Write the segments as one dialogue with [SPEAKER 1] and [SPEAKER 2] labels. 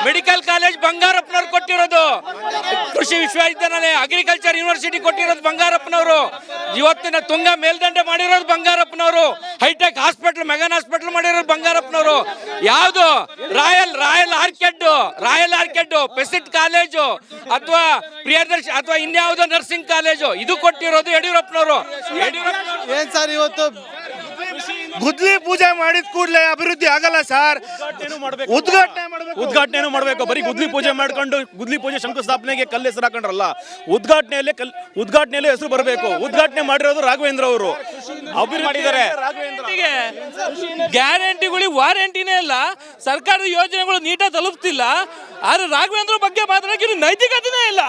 [SPEAKER 1] Medical college ಬಂಗಾರಪ್ಪನವ್ರು ಕೊಟ್ಟಿರೋದು, ಕೃಷಿ ವಿಶ್ವವಿದ್ಯಾನಿಲಯ ಅಗ್ರಿಕಲ್ಚರ್ ಯೂನಿವರ್ಸಿಟಿ ಕೊಟ್ಟಿರೋದು ಬಂಗಾರಪ್ಪನವರು, ಇವತ್ತಿನ ತುಂಗ ಮೇಲ್ದಂಡೆ ಮಾಡಿರೋದು ಬಂಗಾರಪ್ಪನವರು, ಹೈಟೆಕ್ ಹಾಸ್ಪಿಟಲ್ ಮೆಗಾನ್ ಹಾಸ್ಪಿಟಲ್ ಮಾಡಿರೋದು ಬಂಗಾರಪ್ಪನವರು. ಯಾವುದು ರಾಯಲ್ ಆರ್ಕಿಡ್ ಪೆಸಿಟ್ ಕಾಲೇಜು ಅಥವಾ ಪ್ರಿಯದರ್ಶಿ ಅಥವಾ ಇನ್ಯಾವುದೋ ನರ್ಸಿಂಗ್ ಕಾಲೇಜು ಇದು ಕೊಟ್ಟಿರೋದು ಯಡಿಯೂರಪ್ಪನವರು.
[SPEAKER 2] ಏನ್ ಸರ್ ಇವತ್ತು ಗುದ್ಲಿ ಪೂಜೆ ಮಾಡಿದ ಕೂಡಲೇ ಅಭಿವೃದ್ಧಿ ಆಗಲ್ಲ ಸರ್,
[SPEAKER 3] ಉದ್ಘಾಟನೆ ಮಾಡಬೇಕು. ಬರೀ ಗುದ್ಲಿ ಪೂಜೆ ಮಾಡ್ಕೊಂಡು ಗುದ್ಲಿ ಪೂಜೆ ಶಂಕುಸ್ಥಾಪನೆಗೆ ಕಲ್ಲು ಹೆಸರು ಹಾಕೊಂಡ್ರಲ್ಲ, ಉದ್ಘಾಟನೆಯಲ್ಲಿ ಹೆಸರು ಬರಬೇಕು. ಉದ್ಘಾಟನೆ ಮಾಡಿರೋದು ರಾಘವೇಂದ್ರ ಅವರು, ಮಾಡಿದ್ದಾರೆ.
[SPEAKER 1] ಗ್ಯಾರಂಟಿಗಳಿಗೆ ವಾರಂಟಿನೇ ಇಲ್ಲ, ಸರ್ಕಾರದ ಯೋಜನೆಗಳು ನೀಟಾಗಿ ತಲುಪ್ತಿಲ್ಲ. ಆದ್ರೆ ರಾಘವೇಂದ್ರ ಬಗ್ಗೆ ಮಾತಾಡೋಕೆ ನೈತಿಕತೆನೇ ಇಲ್ಲ.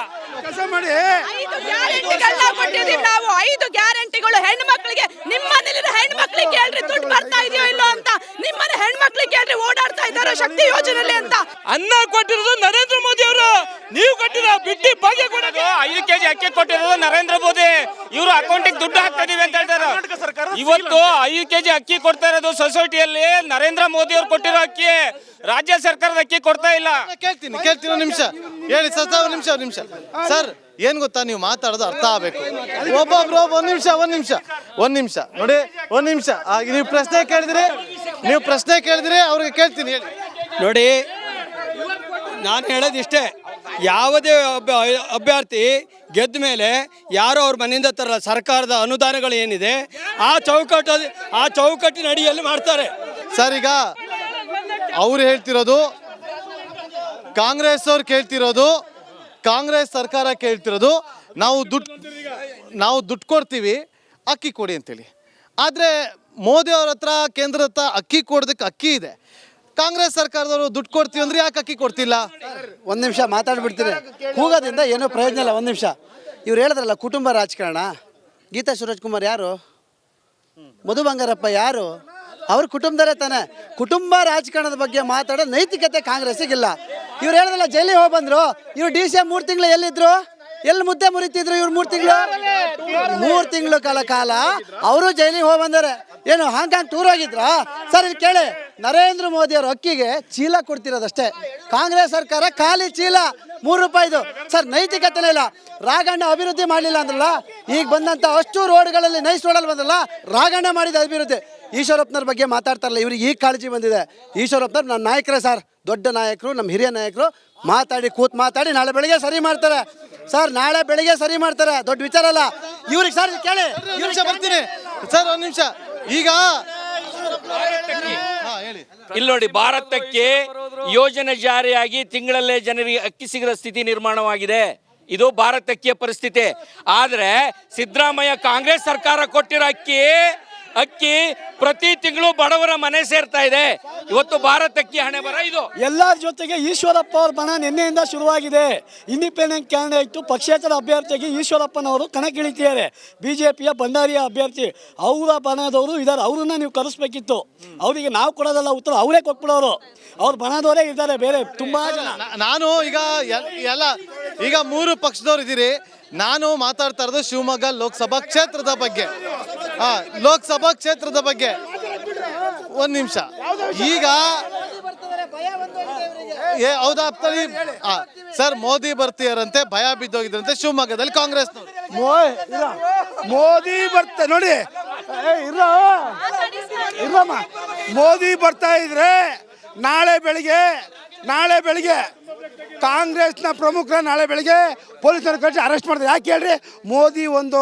[SPEAKER 4] ನಾವು 5 ಗ್ಯಾರಂಟಿಗಳು ಹೆಣ್ಣು ಮಕ್ಕಳಿಗೆ, ನಿಮ್ಮನೇಲಿನ ಹೆಣ್ಣು ಮಕ್ಕಳಿಗೆ ಕೇಳ್ರಿ ದುಡ್ಡು ಬರ್ತಾ ಇದೆಯೋ ಇಲ್ಲೋ ಅಂತ, ನಿಮ್ಮನೆ ಹೆಣ್ಣು ಮಕ್ಕಳಿಗೆ ಕೇಳ್ರಿ ಓಡಾಡ್ತಾ ಇದ್ದಾರೋ ಶಕ್ತಿ ಯೋಜನೆಯಲ್ಲಿ ಅಂತ.
[SPEAKER 1] ಅನ್ನ ಕೊಟ್ಟಿರೋದು ನರೇಂದ್ರ ಮೋದಿ ಅವರು, ನೀವು ಕೊಟ್ಟಿರೋ ಬಿಟ್ಟಿ ಭಾಗ್ಯ ಕೊಡೋದು
[SPEAKER 5] 5 ಕೆಜಿ ಅಕ್ಕಿ ಕೊಟ್ಟಿರೋದು ನರೇಂದ್ರ ಮೋದಿ, ಇವರು ಅಕೌಂಟಿಗೆ ದುಡ್ಡು ಹಾಕ್ತಾ ಇದೀವಿ ಅಂತ ಹೇಳ್ತಾರೆ. ಇವತ್ತು 5 ಕೆಜಿ ಅಕ್ಕಿ ಕೊಡ್ತಾ ಇರೋದು ಸೊಸೈಟಿಯಲ್ಲಿ ನರೇಂದ್ರ ಮೋದಿ ಅವರು ಕೊಟ್ಟಿರೋ ಅಕ್ಕಿ, ರಾಜ್ಯ ಸರ್ಕಾರದ ಅಕ್ಕಿ ಕೊಡ್ತಾ ಇಲ್ಲ.
[SPEAKER 2] ಕೇಳ್ತೀನಿ ಒಂದು ನಿಮಿಷ ಹೇಳಿ ಸರ್, ಒಂದು ನಿಮಿಷ ಸರ್. ಏನ್ ಗೊತ್ತಾ, ನೀವು ಮಾತಾಡೋದು ಅರ್ಥ ಆಗ್ಬೇಕು. ಒಬ್ಬೊಬ್ರು ಒಂದ್ ನಿಮಿಷ ನೋಡಿ, ಒಂದ್ ನಿಮಿಷ ನೀವು ಪ್ರಶ್ನೆ ಕೇಳಿದ್ರಿ ಅವ್ರಿಗೆ ಕೇಳ್ತೀನಿ ಹೇಳಿ.
[SPEAKER 6] ನೋಡಿ, ನಾನು ಹೇಳೋದಿಷ್ಟೇ, ಯಾವುದೇ ಅಭ್ಯರ್ಥಿ ಗೆದ್ದ ಮೇಲೆ ಯಾರೋ ಅವ್ರ ಮನೆಯಿಂದ ತರಲ್ಲ. ಸರ್ಕಾರದ ಅನುದಾನಗಳು ಏನಿದೆ ಆ ಚೌಕಟ್ಟಿನ ಅಡಿಯಲ್ಲಿ ಮಾಡ್ತಾರೆ
[SPEAKER 2] ಸರ್. ಈಗ ಅವ್ರು ಹೇಳ್ತಿರೋದು, ಕಾಂಗ್ರೆಸ್ ಅವ್ರು ಕೇಳ್ತಿರೋದು, ಕಾಂಗ್ರೆಸ್ ಸರ್ಕಾರ ಕೇಳ್ತಿರೋದು, ನಾವು ದುಡ್ಡು ಕೊಡ್ತೀವಿ ಅಕ್ಕಿ ಕೊಡಿ ಅಂತೇಳಿ. ಆದರೆ ಮೋದಿ ಅವ್ರ ಹತ್ರ ಕೇಂದ್ರದ ಹತ್ರ ಅಕ್ಕಿ ಕೊಡೋದಕ್ಕೆ ಅಕ್ಕಿ ಇದೆ, ಕಾಂಗ್ರೆಸ್ ಸರ್ಕಾರದವರು ದುಡ್ಡು ಕೊಡ್ತೀವಿ ಅಂದ್ರೆ ಯಾಕೆ ಅಕ್ಕಿ ಕೊಡ್ತಿಲ್ಲ?
[SPEAKER 7] ಒಂದು ನಿಮಿಷ ಮಾತಾಡ್ಬಿಡ್ತೀನಿ, ಕೂಗೋದ್ರಿಂದ ಏನೋ ಪ್ರಯೋಜನ ಇಲ್ಲ. ಒಂದು ನಿಮಿಷ, ಇವ್ರು ಹೇಳಿದ್ರಲ್ಲ ಕುಟುಂಬ ರಾಜಕಾರಣ, ಗೀತಾ ಸುರೇಶ್ ಕುಮಾರ್ ಯಾರು, ಮಧು ಬಂಗಾರಪ್ಪ ಯಾರು, ಅವ್ರ ಕುಟುಂಬದವರೇ ತಾನೆ. ಕುಟುಂಬ ರಾಜಕಾರಣದ ಬಗ್ಗೆ ಮಾತಾಡೋ ನೈತಿಕತೆ ಕಾಂಗ್ರೆಸ್ಸಿಗಿಲ್ಲ. ಇವ್ರು ಹೇಳಿದ್ರಲ್ಲ ಜೈಲಿಗೆ ಹೋಗಿ ಬಂದರು, ಇವ್ರು DCM 3 ತಿಂಗಳು ಎಲ್ಲಿದ್ರು, ಎಲ್ಲಿ ಮುದ್ದೆ ಮುರಿತಿದ್ರು ಇವ್ರು? 3 ತಿಂಗಳು ಕಾಲ ಅವರು ಜೈಲಿಗೆ ಹೋಗಿ ಬಂದಾರೆ. ಏನು ಹಾಂಗ್ಕಾಂಗ್ ಟೂರ್ ಹೋಗಿದ್ರಾ ಸರ್? ಇಲ್ಲಿ ಕೇಳಿ, ನರೇಂದ್ರ ಮೋದಿ ಅವರು ಅಕ್ಕಿಗೆ ಚೀಲ ಕೊಡ್ತಿರೋದಷ್ಟೇ, ಕಾಂಗ್ರೆಸ್ ಸರ್ಕಾರ ಖಾಲಿ ಚೀಲ 3 ರೂಪಾಯಿದು ಸರ್. ನೈತಿಕತೆನೇ ಇಲ್ಲ. ರಾಘಣ್ಣ ಅಭಿವೃದ್ಧಿ ಮಾಡಲಿಲ್ಲ ಅಂದ್ರಲ್ಲ, ಈಗ ಬಂದಂಥ ಅಷ್ಟು ರೋಡ್ಗಳಲ್ಲಿ ನೈಸ್ ರೋಡಲ್ಲಿ ಬಂದ್ರಲ್ಲ, ರಾಘಣ್ಣ ಮಾಡಿದ ಅಭಿವೃದ್ಧಿ. ಈಶ್ವರಪ್ಪನವ್ರ ಬಗ್ಗೆ ಮಾತಾಡ್ತಾರಲ್ಲ, ಇವ್ರಿಗೆ ಈಗ ಕಾಳಜಿ ಬಂದಿದೆ. ಈಶ್ವರಪ್ಪನವ್ರು ನಮ್ಮ ನಾಯಕರೇ ಸರ್, ದೊಡ್ಡ ನಾಯಕರು, ನಮ್ಮ ಹಿರಿಯ ನಾಯಕರು. ಮಾತಾಡಿ ನಾಳೆ ಬೆಳಿಗ್ಗೆ ಸರಿ ಮಾಡ್ತಾರೆ ಸರ್, ನಾಳೆ ಬೆಳಿಗ್ಗೆ ಸರಿ ಮಾಡ್ತಾರೆ, ದೊಡ್ಡ ವಿಚಾರ ಅಲ್ಲ. ಇವ್ರಿಗೆ ಸರ್ ಕೇಳಿ,
[SPEAKER 2] ಬರ್ತೀನಿ ಸರ್, ಒಂದು ನಿಮಿಷ. ಈಗ
[SPEAKER 1] ಇಲ್ಲಿ ನೋಡಿ, ಭಾರತಕ್ಕೆ ಯೋಜನೆ ಜಾರಿಯಾಗಿ ತಿಂಗಳಲ್ಲೇ ಜನರಿಗೆ ಅಕ್ಕಿ ಸಿಗದ ಸ್ಥಿತಿ ನಿರ್ಮಾಣವಾಗಿದೆ. ಇದು ಭಾರತಕ್ಕೆ ಪರಿಸ್ಥಿತಿ. ಆದರೆ ಸಿದ್ದರಾಮಯ್ಯ ಕಾಂಗ್ರೆಸ್ ಸರ್ಕಾರ ಕೊಟ್ಟಿರೋ ಅಕ್ಕಿ ಪ್ರತಿ ತಿಂಗಳು ಬಡವರ ಮನೆ ಸೇರ್ತಾ ಇದೆ. ಇವತ್ತು ಭಾರತಕ್ಕೆ ಹಣೆ ಬರ ಇದು.
[SPEAKER 6] ಎಲ್ಲರ ಜೊತೆಗೆ ಈಶ್ವರಪ್ಪ ಅವ್ರ ಬಣ ನಿನ್ನೆಯಿಂದ ಶುರುವಾಗಿದೆ. ಇಂಡಿಪೆಂಡೆಂಟ್ ಕ್ಯಾಂಡಿಡೇಟ್ ಪಕ್ಷೇತರ ಅಭ್ಯರ್ಥಿಯಾಗಿ ಈಶ್ವರಪ್ಪನವರು ಕಣಕ್ಕಿಳಿತಿದ್ದಾರೆ. BJPಯ ಭಂಡಾರಿಯ ಅಭ್ಯರ್ಥಿ, ಅವರ ಬಣದವರು ಇದ್ದಾರೆ, ಅವ್ರನ್ನ ನೀವು ಕರೆಸ್ಬೇಕಿತ್ತು. ಅವರಿಗೆ ನಾವು ಕೊಡೋದಲ್ಲ ಉತ್ತರ, ಅವರೇ ಕೊಟ್ಬಿಡೋರು. ಅವ್ರ ಬಣದವರೇ ಇದ್ದಾರೆ, ಬೇರೆ ತುಂಬಾ ಜನ.
[SPEAKER 2] ನಾನು ಈಗ 3 ಪಕ್ಷದವ್ರು ಇದ್ದೀರಿ. ನಾನು ಮಾತಾಡ್ತಾ ಇರೋದು ಶಿವಮೊಗ್ಗ ಲೋಕಸಭಾ ಕ್ಷೇತ್ರದ ಬಗ್ಗೆ. ಲೋಕಸಭಾ ಕ್ಷೇತ್ರದ ಬಗ್ಗೆ ಒಂದು ನಿಮಿಷ. ಈಗ ಹೌದಾ ಸರ್, ಮೋದಿ ಬರ್ತೀಯಾರಂತೆ, ಭಯ ಬಿದ್ದೋಗಿದ್ರಂತೆ ಶಿವಮೊಗ್ಗದಲ್ಲಿ ಕಾಂಗ್ರೆಸ್.
[SPEAKER 8] ಮೋದಿ ಬರ್ತಾ ನೋಡಿ, ಇಲ್ಲಮ್ಮ, ಮೋದಿ ಬರ್ತಾ ಇದ್ರೆ ನಾಳೆ ಬೆಳಿಗ್ಗೆ ಕಾಂಗ್ರೆಸ್ನ ಪ್ರಮುಖರ ನಾಳೆ ಬೆಳಿಗ್ಗೆ ಪೊಲೀಸರು ಕಳಿಸಿ ಅರೆಸ್ಟ್ ಮಾಡ್ತಾರೆ. ಯಾಕೆ ಹೇಳ್ರಿ? ಮೋದಿ ಒಂದು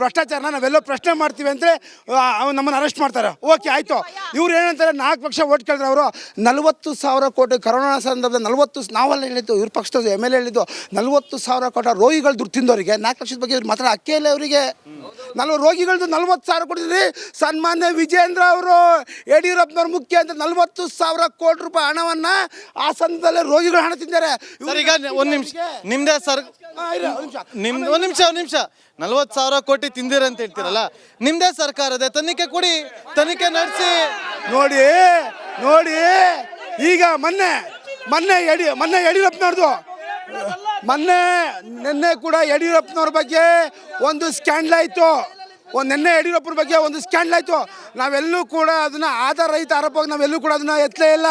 [SPEAKER 8] ಭ್ರಷ್ಟಾಚಾರನ ನಾವೆಲ್ಲೋ ಪ್ರಶ್ನೆ ಮಾಡ್ತೀವಿ ಅಂದರೆ ನಮ್ಮನ್ನು ಅರೆಸ್ಟ್ ಮಾಡ್ತಾರೆ. ಓಕೆ ಆಯಿತು. ಇವ್ರು ಏನಂತಾರೆ, 4 ಪಕ್ಷ ಓಟ್ ಕೇಳಿದ್ರೆ ಅವರು 40,000 ಕೋಟಿ ಕರೋನಾ ಸಂದರ್ಭದಲ್ಲಿ 40, ನಾವೆಲ್ಲ ಹೇಳಿದ್ದು, ಇವ್ರ ಪಕ್ಷದ MLA ಹೇಳಿದ್ದು 40,000 ಕೋಟಿ ರೋಗಿಗಳು ದುಡ್ಡು ತಿಂದವರಿಗೆ 4 ಲಕ್ಷದ ಬಗ್ಗೆ ಇವ್ರು ಮಾತ್ರ ಅಕ್ಕೇ ಇಲ್ಲ ಅವರಿಗೆ. ರೋಗಿಗಳದ್ದು 40,000 ಕೊಟ್ಟಿದ್ರಿ. ಸನ್ಮಾನ್ಯ ವಿಜೇಂದ್ರ ಅವರು, ಯಡಿಯೂರಪ್ಪನವ್ರ ಮುಖ್ಯ ಅಂತ 40,000 ಕೋಟಿ ರೂಪಾಯಿ ಹಣವನ್ನು ಆ ಸಂದರ್ಭದಲ್ಲಿ ರೋಗಿಗಳು ಹಣ ತಿಂತಾರೆ.
[SPEAKER 2] ಈಗ ಒಂದು ನಿಮಿಷ, ನಿಮ್ದೇ ಸರ್, ಒಂದು ನಿಮಿಷ 40,000 ಕೋಟಿ ತಿಂದಿರ ಅಂತ ಹೇಳ್ತೀರಲ್ಲ, ನಿಮ್ದೇ ಸರ್ಕಾರದ ತನಿಖೆ ಕೊಡಿ, ತನಿಖೆ ನಡೆಸಿ
[SPEAKER 8] ನೋಡಿ. ಈಗ ಮೊನ್ನೆ ಯಡಿಯೂರಪ್ಪನವ್ರದ್ದು ನಿನ್ನೆ ಕೂಡ ಯಡಿಯೂರಪ್ಪನವ್ರ ಬಗ್ಗೆ ಒಂದು ಸ್ಕ್ಯಾಂಡಲ್ ಆಯಿತು. ನಿನ್ನೆ ಯಡಿಯೂರಪ್ಪನ ಬಗ್ಗೆ ಒಂದು ಸ್ಕ್ಯಾಂಡಲ್ ಆಯಿತು. ನಾವೆಲ್ಲೂ ಕೂಡ ಅದನ್ನು ಆಧಾರ ರಹಿತ ಆರೋಪವಾಗಿ ನಾವೆಲ್ಲೂ ಕೂಡ ಅದನ್ನು ಎತ್ತಲೇ ಇಲ್ಲ.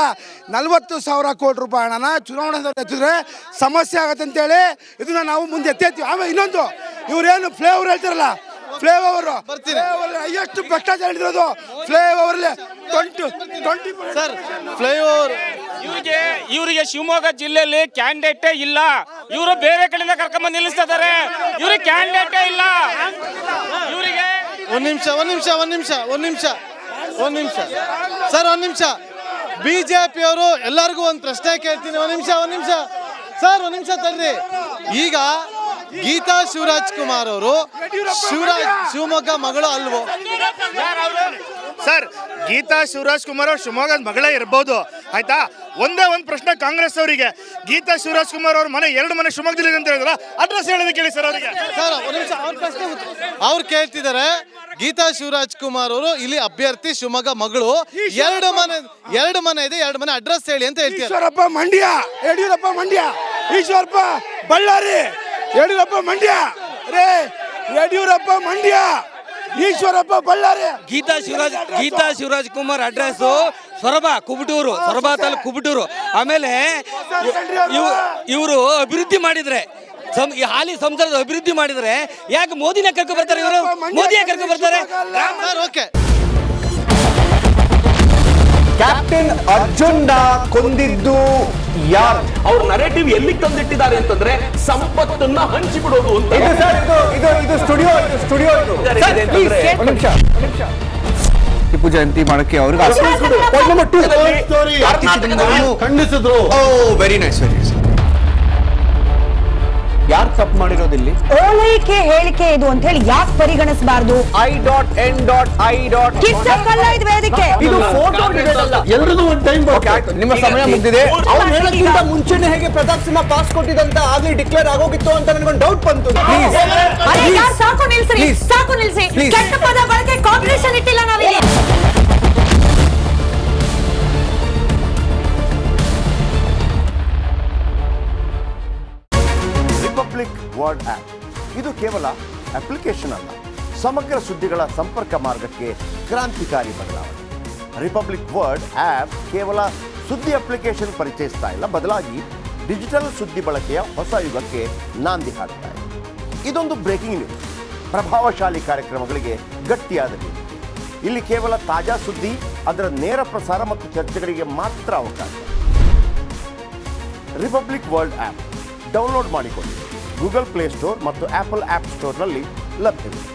[SPEAKER 8] 40,000 ಕೋಟಿ ರೂಪಾಯಿ ಹಣನ ಚುನಾವಣೆ ಎತ್ತಿದ್ರೆ ಸಮಸ್ಯೆ ಆಗತ್ತೆ ಅಂತೇಳಿ ಇದನ್ನು ನಾವು ಮುಂದೆ ಎತ್ತೇತೀವಿ. ಆಮೇಲೆ ಇನ್ನೊಂದು ಇವರೇನು ಫ್ಲೇವರ್ ಹೇಳ್ತಾರಲ್ಲ, ಫ್ಲೇವರ್ ಎಷ್ಟು ಭ್ರಷ್ಟಾಚಾರ ಹಿಡಿದಿರೋದು ಫ್ಲೇವರ್ಲಿ 20
[SPEAKER 2] ಸರ್ ಫ್ಲೈಓವರ್
[SPEAKER 5] ಇವರಿಗೆ ಶಿವಮೊಗ್ಗ ಜಿಲ್ಲೆಯಲ್ಲಿ ಕ್ಯಾಂಡಿಡೇಟೇ ಇಲ್ಲ. ಇವರು ಬೇರೆ ಕಡೆಯಿಂದ ಕರ್ಕೊಂಡ್ಬಂದು ನಿಲ್ಲಿಸ್ತಾ ಇದ್ದಾರೆ. ಇವ್ರಿಗೆ ಕ್ಯಾಂಡಿಡೇಟೇ ಇಲ್ಲ. ಇವರಿಗೆ
[SPEAKER 2] ಒಂದ್ ನಿಮಿಷ ಸರ್, ಒಂದ್ ನಿಮಿಷ. ಬಿಜೆಪಿ ಅವರು ಎಲ್ಲರಿಗೂ ಒಂದು ಪ್ರಶ್ನೆ ಕೇಳ್ತೀನಿ. ಒಂದ್ ನಿಮಿಷ ಸರ್, ಒಂದ್ ನಿಮಿಷ ತರ್ರಿ. ಈಗ ಗೀತಾ ಶಿವರಾಜ್ ಕುಮಾರ್ ಅವರು ಶಿವಮೊಗ್ಗ ಮಗಳು ಅಲ್ವೋ?
[SPEAKER 3] ಸರ್, ಗೀತಾ ಶಿವರಾಜ್ ಕುಮಾರ್ ಅವ್ರು ಶಿವಮೊಗ್ಗದ ಮಗಳೇ ಇರ್ಬೋದು, ಆಯ್ತಾ. ಒಂದೇ ಒಂದು ಪ್ರಶ್ನೆ ಕಾಂಗ್ರೆಸ್ ಅವರಿಗೆ, ಗೀತಾ ಶಿವರಾಜ್ ಕುಮಾರ್ ಅವ್ರ ಮನೆ 2 ಮನೆ ಶಿವಮೊಗ್ಗದಲ್ಲಿ ಅಂತ ಹೇಳಿದ್ರ ಅಡ್ರೆಸ್ ಹೇಳೋದಕ್ಕೆ ಕೇಳಿ ಸರ್ ಅವರಿಗೆ.
[SPEAKER 2] ಸರ್ ಒಂದ್ ನಿಮಿಷ, ಅವ್ರು ಕೇಳ್ತಿದ್ದಾರೆ ಗೀತಾ ಶಿವರಾಜ್ ಕುಮಾರ್ ಅವರು ಇಲ್ಲಿ ಅಭ್ಯರ್ಥಿ, ಶಿವಮೊಗ್ಗ ಮಗಳು, 2 ಮನೆ ಇದೆ, 2 ಮನೆ ಅಡ್ರೆಸ್ ಹೇಳಿ ಅಂತ ಹೇಳ್ತಾರೆ.
[SPEAKER 8] ಈಶ್ವರಪ್ಪ ಮಂಡ್ಯ, ಯಡಿಯೂರಪ್ಪ ಮಂಡ್ಯ, ಈಶ್ವರಪ್ಪ ಬಳ್ಳಾರಿ, ಯಡಿಯೂರಪ್ಪ ಮಂಡ್ಯ ರೇ, ಯಡಿಯೂರಪ್ಪ ಮಂಡ್ಯ, ಈಶ್ವರಪ್ಪ ಬಳ್ಳಾರಿ.
[SPEAKER 1] ಗೀತಾ ಶಿವರಾಜ್ ಕುಮಾರ್ ಅಡ್ರೆಸ್ ಸೊರಬ ತಾಲೂಕು ಕುಬಟೂರು. ಆಮೇಲೆ ಇವರು ಅಭಿವೃದ್ಧಿ ಮಾಡಿದ್ರೆ, ಈ ಹಾಲಿ ಸಂಸದ ಅಭಿವೃದ್ಧಿ ಮಾಡಿದ್ರೆ ಯಾಕೆ ಮೋದಿನ ಕರ್ಕೊ ಬರ್ತಾರೆ? ಇವರು ಮೋದಿಯ ಕರ್ಕೊ ಬರ್ತಾರೆ.
[SPEAKER 2] ಓಕೆ,
[SPEAKER 9] ಕ್ಯಾಪ್ಟನ್ ಅರ್ಜುನ್ನ ಕೊಂದಿದ್ದು ಯಾರು?
[SPEAKER 10] ಅವ್ರ ನರೇಟಿವ್ ಎಲ್ಲಿ ತಂದಿಟ್ಟಿದ್ದಾರೆ ಅಂತಂದ್ರೆ ಸಂಪತ್ತನ್ನ ಹಂಚಿಬಿಡೋದು ಅಂತ.
[SPEAKER 9] ಇದು ಸ್ಟುಡಿಯೋ ಟಿಪ್ಪು ಜಯಂತಿ ಮಾಡಕ್ಕೆ ಅವ್ರಿಗೆ ಖಂಡಿಸಿದ್ರು. Very nice. ಯಾರು ತಪ್ಪು ಮಾಡಿರೋದಿಲ್ಲಿ?
[SPEAKER 11] ಓಲೈಕೆ ಹೇಳಿಕೆ ಇದು ಅಂತ ಹೇಳಿ ಯಾಕೆ ಪರಿಗಣಿಸಬಾರದು? ಕಿಚ್ಚಕ್ಕಲ್ಲ ಇದು ವೇದಿಕೆ.
[SPEAKER 9] ಇದು ಫೋಟೋ ಎಲ್ಲರದು ಒಂದು ಟೈಮ್. ನಿಮ್ಮ ಸಮಯ ಮುಗಿದಿದೆ. ಅವ್ರು ಹೇಳೋಕ್ಕಿಂತ ಮುಂಚೆನೆ ಹೇಗೆ ಪ್ರತಾಪ್ ಸಿಂಹ ಪಾಸ್ ಕೊಟ್ಟಿದಂತ ಆಗ್ಲಿ ಡಿಕ್ಲೇರ್ ಆಗೋಗಿತ್ತು ಅಂತ ನನಗೊಂದು ಡೌಟ್ ಬಂತು.
[SPEAKER 11] ಸಾಕು ನಿಲ್ಸಿ. ಕೆಟ್ಟ ಪದ ಬಳಕೆ ಕಾಂಪಿಟೇಷನ್ ಇಟ್ಟಿಲ್ಲ ನಾವಿಲ್ಲಿ.
[SPEAKER 12] ರಿಪಬ್ಲಿಕ್ ವರ್ಡ್ ಆಪ್ ಇದು ಕೇವಲ ಅಪ್ಲಿಕೇಶನ್ ಅಲ್ಲ, ಸಮಗ್ರ ಸುದ್ದಿಗಳ ಸಂಪರ್ಕ ಮಾರ್ಗಕ್ಕೆ ಕ್ರಾಂತಿಕಾರಿ ಬದಲಾವಣೆ. ರಿಪಬ್ಲಿಕ್ ವರ್ಡ್ ಆಪ್ ಕೇವಲ ಸುದ್ದಿ ಅಪ್ಲಿಕೇಶನ್ ಪರಿಚಯಿಸ್ತಾ ಇಲ್ಲ, ಬದಲಾಗಿ ಡಿಜಿಟಲ್ ಸುದ್ದಿ ಬಳಕೆಯ ಹೊಸ ಯುಗಕ್ಕೆ ನಾಂದಿ ಹಾಡ್ತಾ ಇದೆ. ಇದೊಂದು ಬ್ರೇಕಿಂಗ್ ನ್ಯೂಸ್, ಪ್ರಭಾವಶಾಲಿ ಕಾರ್ಯಕ್ರಮಗಳಿಗೆ ಗಟ್ಟಿಯಾದ ವೇದಿಕೆ. ಇಲ್ಲಿ ಕೇವಲ ತಾಜಾ ಸುದ್ದಿ, ಅದರ ನೇರ ಪ್ರಸಾರ ಮತ್ತು ಚರ್ಚೆಗಳಿಗೆ ಮಾತ್ರ ಅವಕಾಶ. ರಿಪಬ್ಲಿಕ್ ವರ್ಲ್ಡ್ ಆಪ್ ಡೌನ್ಲೋಡ್ ಮಾಡಿಕೊಳ್ಳಿ. ಗೂಗಲ್ ಪ್ಲೇಸ್ಟೋರ್ ಮತ್ತು ಆಪಲ್ ಆಪ್ ಸ್ಟೋರ್ನಲ್ಲಿ ಲಭ್ಯವಿದೆ.